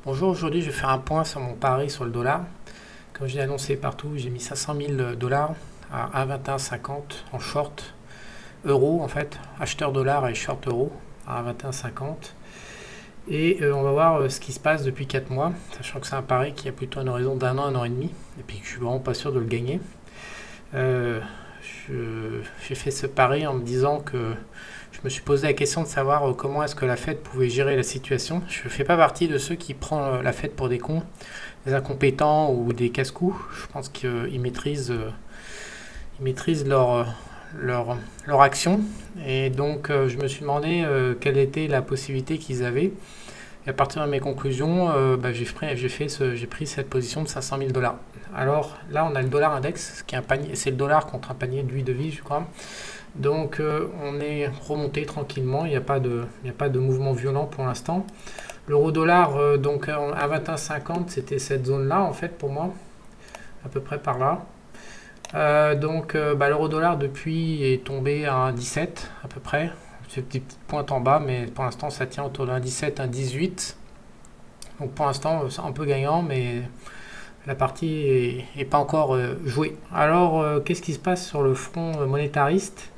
Bonjour, aujourd'hui je vais faire un point sur mon pari sur le dollar. Comme j'ai annoncé partout, j'ai mis 500 000 dollars à 1,2150 en short euro en fait, acheteur dollar et short euro à 1,2150. Et on va voir ce qui se passe depuis 4 mois, sachant que c'est un pari qui a plutôt un horizon d'un an, un an et demi, et puis que je suis vraiment pas sûr de le gagner. J'ai fait ce pari en me disant que je me suis posé la question de savoir comment est-ce que la Fed pouvait gérer la situation. Je ne fais pas partie de ceux qui prennent la Fed pour des cons, des incompétents ou des casse-cous. Je pense qu'ils maîtrisent leur action. Et donc je me suis demandé quelle était la possibilité qu'ils avaient. Et à partir de mes conclusions, j'ai pris cette position de 500 000 dollars. Alors là, on a le dollar index, qui est un panier, c'est le dollar contre un panier d'huile de vie, je crois. Donc on est remonté tranquillement, il n'y a pas de mouvement violent pour l'instant. L'euro dollar, donc à 21,50, c'était cette zone-là en fait pour moi, à peu près par là. L'euro dollar depuis est tombé à 1,17 à peu près. C'est une petite pointe en bas, mais pour l'instant ça tient autour d'un 17, un 18. Donc pour l'instant c'est un peu gagnant, mais la partie est pas encore jouée. Alors qu'est-ce qui se passe sur le front monétariste?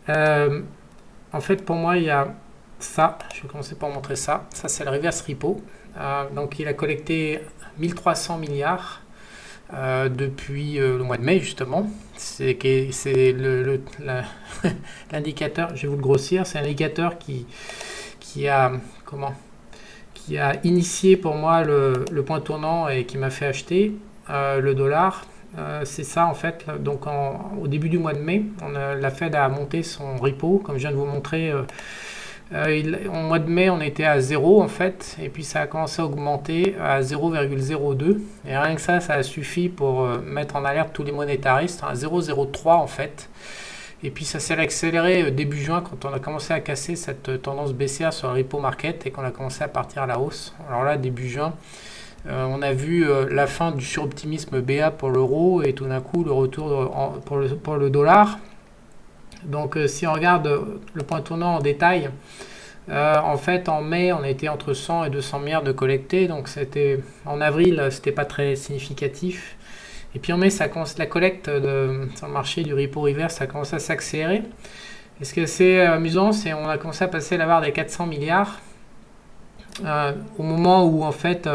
En fait pour moi il y a ça, je vais commencer par montrer ça. Ça c'est le reverse repo. Donc il a collecté 1300 milliards depuis le mois de mai justement. C'est l'indicateur, je vais vous le grossir, c'est l'indicateur qui a initié pour moi le point tournant et qui m'a fait acheter le dollar. C'est ça en fait. Donc au début du mois de mai, la Fed a monté son repo, comme je viens de vous montrer. Au mois de mai, on était à 0 en fait, et puis ça a commencé à augmenter à 0,02. Et rien que ça a suffi pour mettre en alerte tous les monétaristes, à 0,03 en fait. Et puis ça s'est accéléré début juin quand on a commencé à casser cette tendance baissière sur le repo market et qu'on a commencé à partir à la hausse. Alors là, début juin, on a vu la fin du suroptimisme BA pour l'euro et tout d'un coup le retour pour le dollar. Donc si on regarde le point tournant en détail, en fait en mai on était entre 100 et 200 milliards de collectés, donc en avril c'était pas très significatif. Et puis en mai la collecte sur le marché du repo reverse ça a commencé à s'accélérer. Et ce que c'est amusant, c'est qu'on a commencé à passer la barre des 400 milliards au moment où en fait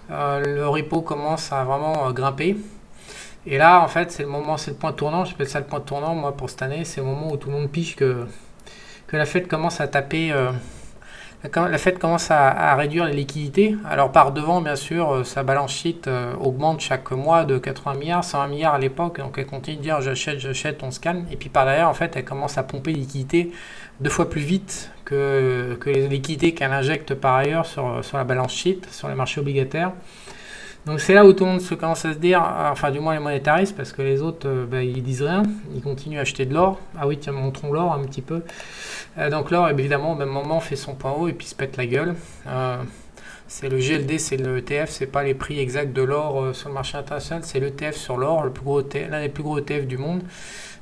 le repo commence à vraiment grimper. Et là, en fait, c'est le point tournant, j'appelle ça le point tournant, moi, pour cette année, c'est le moment où tout le monde piche que la Fed commence à taper, la Fed commence à réduire les liquidités. Alors, par devant, bien sûr, sa balance sheet augmente chaque mois de 80 milliards, 120 milliards à l'époque, donc elle continue de dire j'achète, on se calme. Et puis par derrière, en fait, elle commence à pomper les liquidités 2 fois plus vite que les liquidités qu'elle injecte par ailleurs sur la balance sheet, sur les marchés obligataires. Donc c'est là où tout le monde se commence à se dire, enfin du moins les monétaristes, parce que les autres, ils disent rien, ils continuent à acheter de l'or. Ah oui, tiens, montrons l'or un petit peu. Donc l'or, évidemment, au même moment, fait son point haut et puis se pète la gueule. C'est le GLD, c'est le ETF, c'est pas les prix exacts de l'or sur le marché international, c'est l'ETF sur l'or, l'un des plus gros ETF du monde.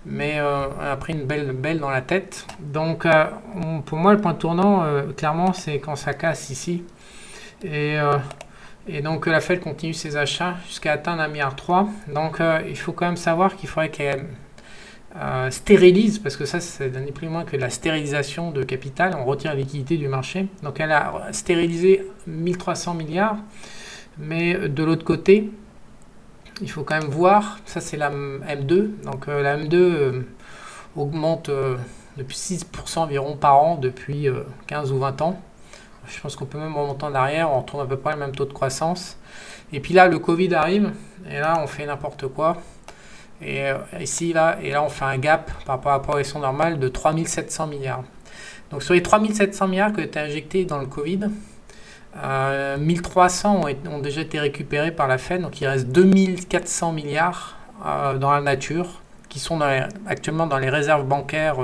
Mais on a pris une belle dans la tête. Donc pour moi, le point tournant, clairement, c'est quand ça casse ici. Et donc la Fed continue ses achats jusqu'à atteindre 1,3 milliard. Donc il faut quand même savoir qu'il faudrait qu'elle stérilise, parce que ça c'est ni plus ni moins que la stérilisation de capital, on retire la liquidité du marché. Donc elle a stérilisé 1300 milliards, mais de l'autre côté, il faut quand même voir, ça c'est la M2, donc la M2 augmente depuis 6% environ par an depuis 15 ou 20 ans. Je pense qu'on peut même remonter en arrière, on retrouve à peu près le même taux de croissance. Et puis là, le Covid arrive, et là, on fait n'importe quoi. Et là, on fait un gap par rapport à la progression normale de 3700 milliards. Donc sur les 3700 milliards que tu as injectés dans le Covid, 1300 ont déjà été récupérés par la Fed, donc il reste 2400 milliards dans la nature, qui sont actuellement dans les réserves bancaires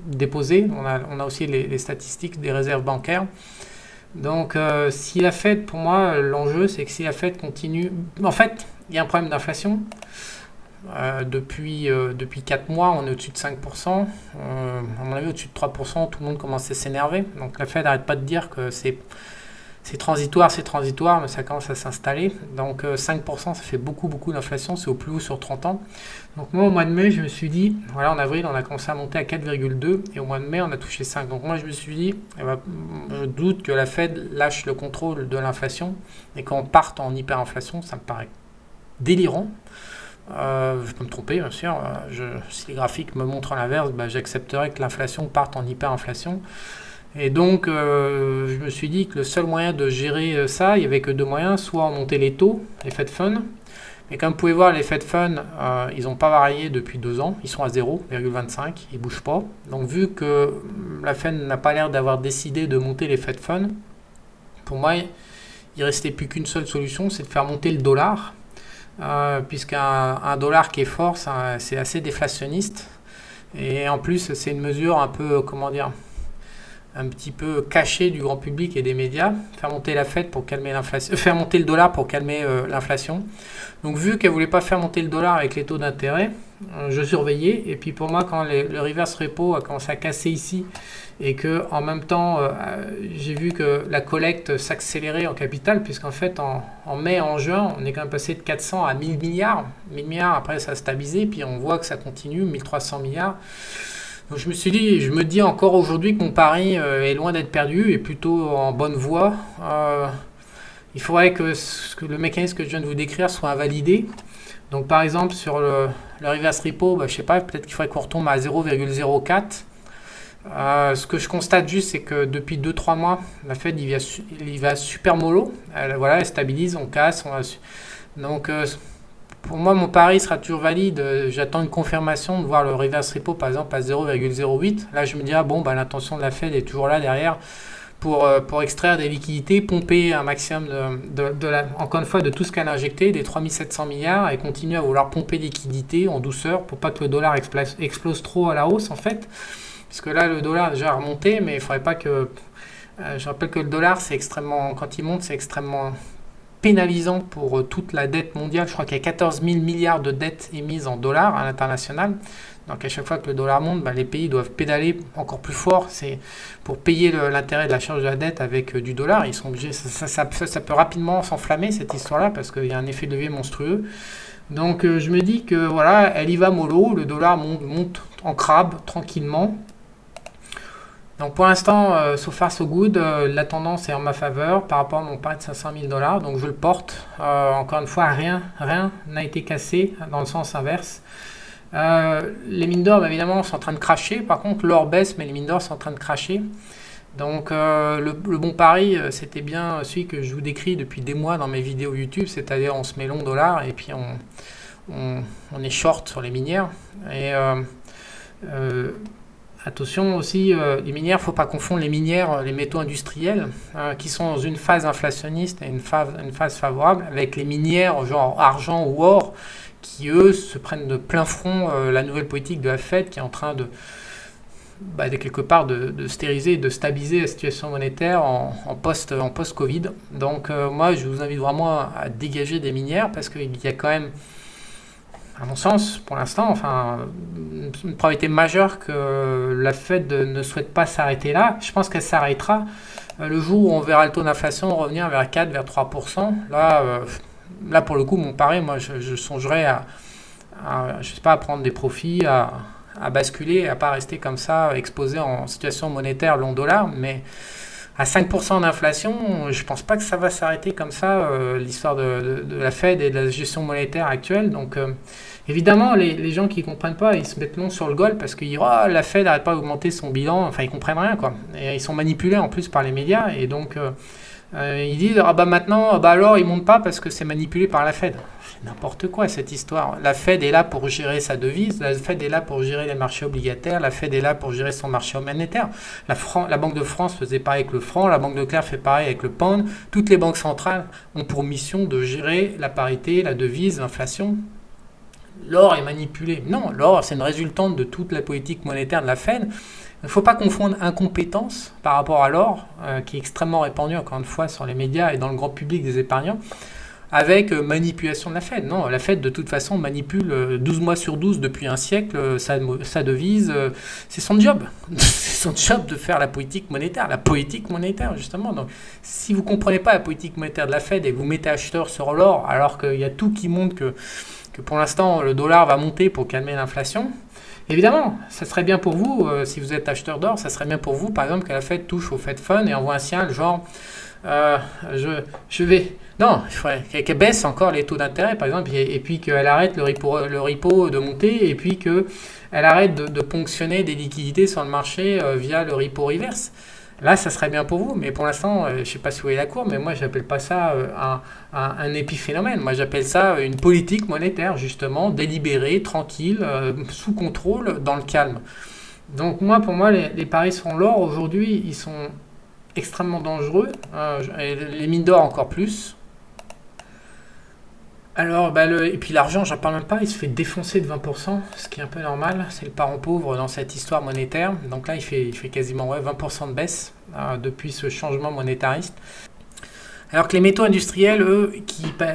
déposées. On a aussi les statistiques des réserves bancaires. Donc si la Fed, pour moi, l'enjeu, c'est que si la Fed continue... En fait, il y a un problème d'inflation. Depuis 4 mois, on est au-dessus de 5%. À mon avis, au-dessus de 3%, tout le monde commence à s'énerver. Donc la Fed n'arrête pas de dire que c'est c'est transitoire, mais ça commence à s'installer. Donc 5%, ça fait beaucoup, beaucoup d'inflation, c'est au plus haut sur 30 ans. Donc moi, au mois de mai, je me suis dit, voilà, en avril, on a commencé à monter à 4,2 et au mois de mai, on a touché 5. Donc moi, je me suis dit, je doute que la Fed lâche le contrôle de l'inflation et qu'on parte en hyperinflation, ça me paraît délirant. Je peux me tromper, bien sûr. Si les graphiques me montrent l'inverse, j'accepterais que l'inflation parte en hyperinflation. Et donc, je me suis dit que le seul moyen de gérer ça, il n'y avait que deux moyens, soit monter les taux, les Fed Funds. Mais comme vous pouvez voir, les Fed Funds, ils n'ont pas varié depuis 2 ans. Ils sont à 0,25, ils ne bougent pas. Donc, vu que la Fed n'a pas l'air d'avoir décidé de monter les Fed Funds, pour moi, il ne restait plus qu'une seule solution, c'est de faire monter le dollar. Puisqu'un dollar qui est fort, c'est assez déflationniste. Et en plus, c'est une mesure un peu, comment dire, un petit peu cachée du grand public et des médias. Faire monter la Fed pour calmer l'inflation, faire monter le dollar pour calmer l'inflation. Donc vu qu'elle ne voulait pas faire monter le dollar avec les taux d'intérêt, je surveillais. Et puis pour moi, quand le reverse repo a commencé à casser ici et que en même temps, j'ai vu que la collecte s'accélérait en capital, puisqu'en fait, en mai, en juin, on est quand même passé de 400 à 1000 milliards. 1000 milliards, après, ça a stabilisé, puis on voit que ça continue, 1300 milliards. Donc je me dis encore aujourd'hui que mon pari est loin d'être perdu et plutôt en bonne voie. Il faudrait que le mécanisme que je viens de vous décrire soit invalidé. Donc par exemple sur le reverse repo, je sais pas, peut-être qu'il faudrait qu'on retombe à 0,04. Ce que je constate juste, c'est que depuis 2-3 mois, la Fed il va super mollo. Elle stabilise, on casse. Donc pour moi, mon pari sera toujours valide. J'attends une confirmation de voir le reverse repo par exemple à 0,08. Là, je me dis, l'intention de la Fed est toujours là derrière pour extraire des liquidités, pomper un maximum encore une fois, de tout ce qu'elle a injecté, des 3700 milliards, et continuer à vouloir pomper des liquidités en douceur pour pas que le dollar explose trop à la hausse en fait. Parce que là, le dollar a déjà remonté, mais il ne faudrait pas que... je rappelle que le dollar, quand il monte, c'est extrêmement pénalisant pour toute la dette mondiale. Je crois qu'il y a 14 000 milliards de dettes émises en dollars à l'international. Donc à chaque fois que le dollar monte, les pays doivent pédaler encore plus fort. C'est pour payer l'intérêt de la charge de la dette avec du dollar. Ils sont obligés. Ça peut rapidement s'enflammer cette histoire-là parce qu'il y a un effet de levier monstrueux. Donc je me dis que voilà, elle y va mollo. Le dollar monte en crabe tranquillement. Donc pour l'instant, so far so good, la tendance est en ma faveur par rapport à mon pari de 500 000 $. Donc je le porte. Encore une fois, rien n'a été cassé dans le sens inverse. Les mines d'or, évidemment, sont en train de cracher. Par contre, l'or baisse, mais les mines d'or sont en train de cracher. Donc le bon pari, c'était bien celui que je vous décris depuis des mois dans mes vidéos YouTube, c'est-à-dire on se met long dollar et puis on est short sur les minières. Et attention aussi, les minières, il ne faut pas confondre les minières, les métaux industriels, qui sont dans une phase inflationniste et une phase favorable, avec les minières genre argent ou or, qui eux se prennent de plein front la nouvelle politique de la Fed qui est en train de quelque part de stériliser et de stabiliser la situation monétaire en post-Covid. Donc moi je vous invite vraiment à dégager des minières parce qu'il y a quand même, à mon sens, pour l'instant, une probabilité majeure que la Fed ne souhaite pas s'arrêter là. Je pense qu'elle s'arrêtera le jour où on verra le taux d'inflation revenir vers 4, vers 3%. Là pour le coup, mon pari, moi, je songerais à prendre des profits, à basculer, à pas rester comme ça, exposé en situation monétaire long dollar, mais à 5% d'inflation, je pense pas que ça va s'arrêter comme ça, l'histoire de la Fed et de la gestion monétaire actuelle. Donc évidemment, les gens qui comprennent pas, ils se mettent long sur le goal parce qu'ils disent la Fed n'arrête pas d'augmenter son bilan, ils comprennent rien quoi. Et ils sont manipulés en plus par les médias et donc ils disent maintenant alors ils montent pas parce que c'est manipulé par la Fed. C'est n'importe quoi cette histoire. La Fed est là pour gérer sa devise, la Fed est là pour gérer les marchés obligataires, la Fed est là pour gérer son marché monétaire. La Banque de France faisait pareil avec le franc, la Banque de Clair fait pareil avec le pound. Toutes les banques centrales ont pour mission de gérer la parité, la devise, l'inflation. L'or est manipulé. Non, l'or c'est une résultante de toute la politique monétaire de la Fed. Il ne faut pas confondre incompétence par rapport à l'or, qui est extrêmement répandu, encore une fois, sur les médias et dans le grand public des épargnants, avec manipulation de la Fed. Non, la Fed de toute façon manipule 12 mois sur 12 depuis un siècle sa devise. C'est son job. C'est son job de faire la politique monétaire. La politique monétaire, justement. Donc, si vous ne comprenez pas la politique monétaire de la Fed et que vous mettez acheteur sur l'or, alors qu'il y a tout qui montre que pour l'instant, le dollar va monter pour calmer l'inflation, évidemment, ça serait bien pour vous, si vous êtes acheteur d'or, ça serait bien pour vous, par exemple, que la Fed touche au Fed Fund et envoie un signal genre je vais... Non, il faudrait qu'elle baisse encore les taux d'intérêt, par exemple, et puis qu'elle arrête le repo de monter, et puis qu'elle arrête de ponctionner des liquidités sur le marché via le repo reverse. Là, ça serait bien pour vous, mais pour l'instant, je ne sais pas si vous voyez la courbe, mais moi, je n'appelle pas ça un épiphénomène. Moi, j'appelle ça une politique monétaire, justement, délibérée, tranquille, sous contrôle, dans le calme. Donc, pour moi, les paris sur l'or, aujourd'hui, ils sont extrêmement dangereux, et les mines d'or encore plus. Alors, et puis l'argent, j'en parle même pas, il se fait défoncer de 20%, ce qui est un peu normal, c'est le parent pauvre dans cette histoire monétaire. Donc là, il fait quasiment 20% de baisse depuis ce changement monétariste. Alors que les métaux industriels, eux,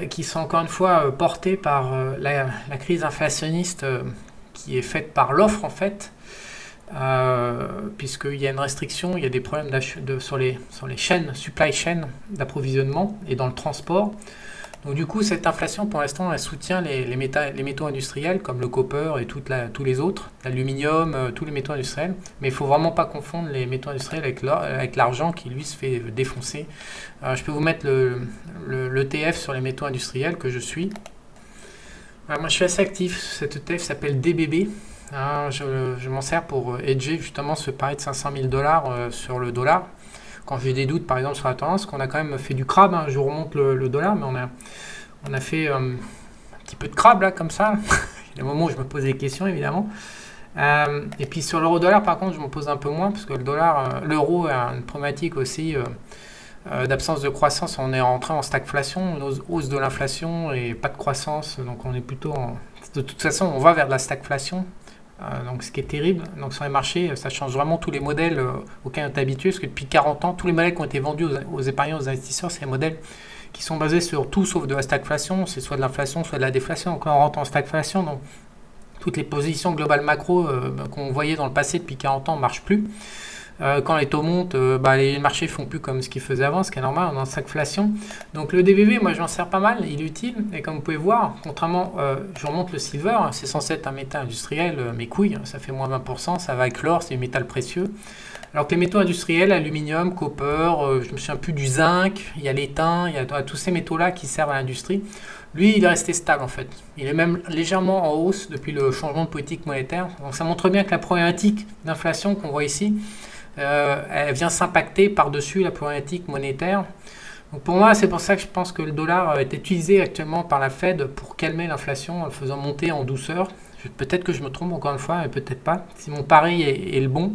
qui sont encore une fois portés par la crise inflationniste qui est faite par l'offre en fait, puisqu'il y a une restriction, il y a des problèmes sur les chaînes, supply chain d'approvisionnement et dans le transport. Donc du coup, cette inflation, pour l'instant, elle soutient les métaux industriels comme le copper et tous les autres, l'aluminium, tous les métaux industriels. Mais il ne faut vraiment pas confondre les métaux industriels avec l'argent qui, lui, se fait défoncer. Je peux vous mettre l'ETF sur les métaux industriels que je suis. Moi, je suis assez actif. Cet ETF s'appelle DBB. Je m'en sers pour hedger justement ce pari de 500 000 $ sur le dollar. Quand j'ai des doutes, par exemple, sur la tendance, qu'on a quand même fait du crabe, je remonte le dollar, mais on a fait un petit peu de crabe, là, comme ça. Il y a des moments où je me pose des questions, évidemment. Et puis sur l'euro-dollar, par contre, je me pose un peu moins, parce que l'euro a une problématique aussi d'absence de croissance. On est rentré en stagflation, une hausse de l'inflation et pas de croissance. Donc on est plutôt de toute façon, on va vers de la stagflation. Donc ce qui est terrible. Donc sur les marchés, ça change vraiment tous les modèles auxquels on est habitué, parce que depuis 40 ans, tous les modèles qui ont été vendus aux épargnants, aux investisseurs, c'est des modèles qui sont basés sur tout sauf de la stagflation. C'est soit de l'inflation, soit de la déflation. Donc quand on rentre en stagflation, donc toutes les positions globales macro qu'on voyait dans le passé depuis 40 ans ne marchent plus. Quand les taux montent, les marchés font plus comme ce qu'ils faisaient avant, ce qui est normal, on est en stagflation. Donc le DBB, moi je m'en sers pas mal, il est utile. Et comme vous pouvez voir, contrairement, je remonte le silver, c'est censé être un métal industriel, mes couilles, ça fait moins 20%, ça va avec l'or, c'est du métal précieux. Alors que les métaux industriels, aluminium, copper, je me souviens plus du zinc, il y a l'étain, il y a tous ces métaux-là qui servent à l'industrie. Lui, il est resté stable en fait. Il est même légèrement en hausse depuis le changement de politique monétaire. Donc ça montre bien que la problématique d'inflation qu'on voit ici, elle vient s'impacter par-dessus la problématique monétaire. Donc pour moi, c'est pour ça que je pense que le dollar est utilisé actuellement par la Fed pour calmer l'inflation en le faisant monter en douceur. Peut-être que je me trompe encore une fois, mais peut-être pas. Si mon pari est le bon,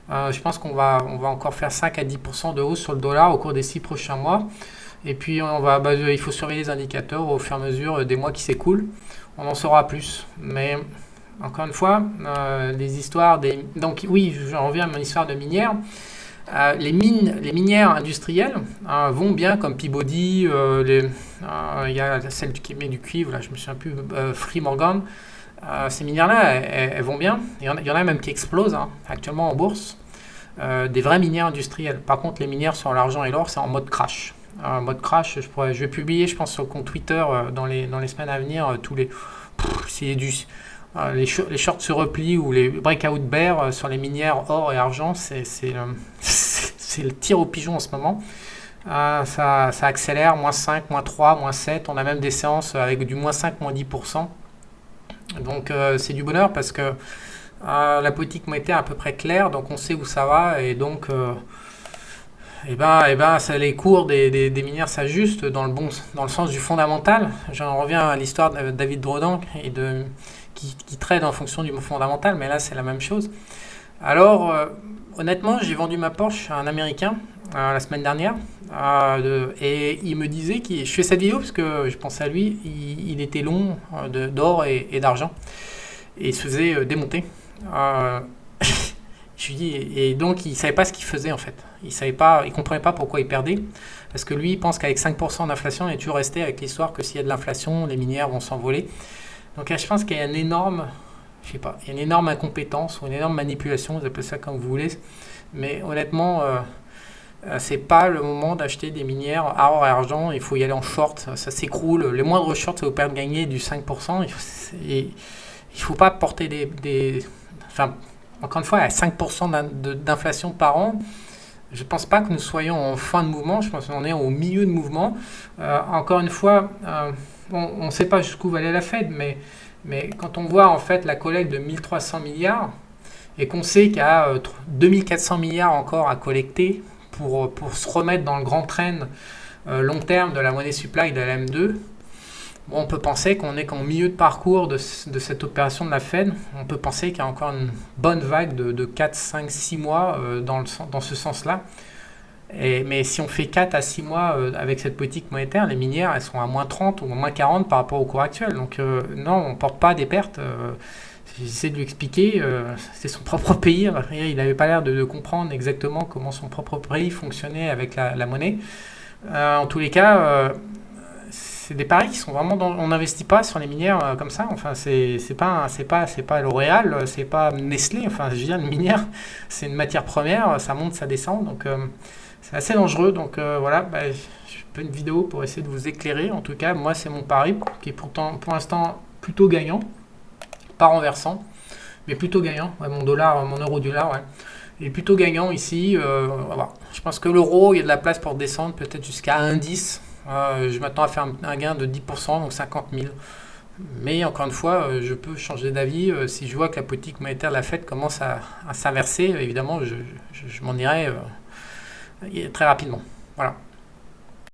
je pense qu'on va encore faire 5 à 10% de hausse sur le dollar au cours des 6 prochains mois. Et puis il faut surveiller les indicateurs au fur et à mesure des mois qui s'écoulent. On en saura plus. Mais encore une fois, des histoires... Donc oui, j'en reviens à mon histoire de minière. Les minières industrielles vont bien, comme Peabody, il y a celle qui met du cuivre, là, je me souviens plus, Free Morgan. Ces minières-là, elles vont bien. Il y en a même qui explosent actuellement en bourse. Des vraies minières industrielles. Par contre, les minières sur l'argent et l'or, c'est en mode crash. Mode crash, je vais publier, je pense, sur le compte Twitter dans les semaines à venir, les shorts se replient ou les breakout bear sur les minières or et argent, c'est le tir au pigeon en ce moment. Ça accélère, moins 5, moins 3, moins 7. On a même des séances avec du moins 5, moins 10%. Donc c'est du bonheur parce que la politique monétaire est à peu près claire, donc on sait où ça va et donc les cours des minières s'ajustent dans le sens du fondamental. J'en reviens à l'histoire de David Drodan qui trade en fonction du fondamental, mais là c'est la même chose. Alors honnêtement, j'ai vendu ma Porsche à un Américain la semaine dernière et il me disait je fais cette vidéo parce que je pense à lui, il était long d'or et d'argent et il se faisait démonter. Je Je lui dis, et donc il ne savait pas ce qu'il faisait en fait. Il ne comprenait pas pourquoi il perdait. Parce que lui, il pense qu'avec 5% d'inflation, il est toujours resté avec l'histoire que s'il y a de l'inflation, les minières vont s'envoler. Donc je pense qu'il y a une énorme, je sais pas, il y a une énorme incompétence ou une énorme manipulation, vous appelez ça comme vous voulez. Mais honnêtement, c'est pas le moment d'acheter des minières à or et argent. Il faut y aller en short, ça s'écroule. Les moindres shorts, ça vous permet de gagner du 5%. Il faut pas porter enfin, encore une fois, à 5% d'inflation par an. Je ne pense pas que nous soyons en fin de mouvement, je pense qu'on est au milieu de mouvement. Encore une fois, on ne sait pas jusqu'où va aller la Fed, mais quand on voit en fait la collecte de 1300 milliards et qu'on sait qu'il y a 2400 milliards encore à collecter pour se remettre dans le grand trend long terme de la money supply de la M2, bon, on peut penser qu'on est qu'en milieu de parcours de cette opération de la Fed. On peut penser qu'il y a encore une bonne vague de 4, 5, 6 mois dans ce sens-là. Mais si on fait 4 à 6 mois avec cette politique monétaire, les minières, elles sont à moins 30 ou moins 40 par rapport au cours actuel. Donc non, on ne porte pas des pertes. J'essaie de lui expliquer, c'est son propre pays. Il n'avait pas l'air de comprendre exactement comment son propre pays fonctionnait avec la monnaie. En tous les cas, c'est des paris qui sont vraiment on n'investit pas sur les minières comme ça. Enfin, c'est pas L'Oréal, c'est pas Nestlé. Enfin, je veux dire, une minière, c'est une matière première, ça monte, ça descend. Donc, c'est assez dangereux. Donc, voilà, je fais une vidéo pour essayer de vous éclairer. En tout cas, moi, c'est mon pari qui est pourtant, pour l'instant, plutôt gagnant, pas renversant, mais plutôt gagnant. Ouais, mon euro-dollar, ouais. Il est plutôt gagnant ici. Voilà. Je pense que l'euro, il y a de la place pour descendre, peut-être jusqu'à 1,10. Je m'attends à faire un gain de 10%, donc 50 000. Mais encore une fois, je peux changer d'avis. Si je vois que la politique monétaire de la Fed commence à s'inverser, évidemment, je m'en irai très rapidement. Voilà.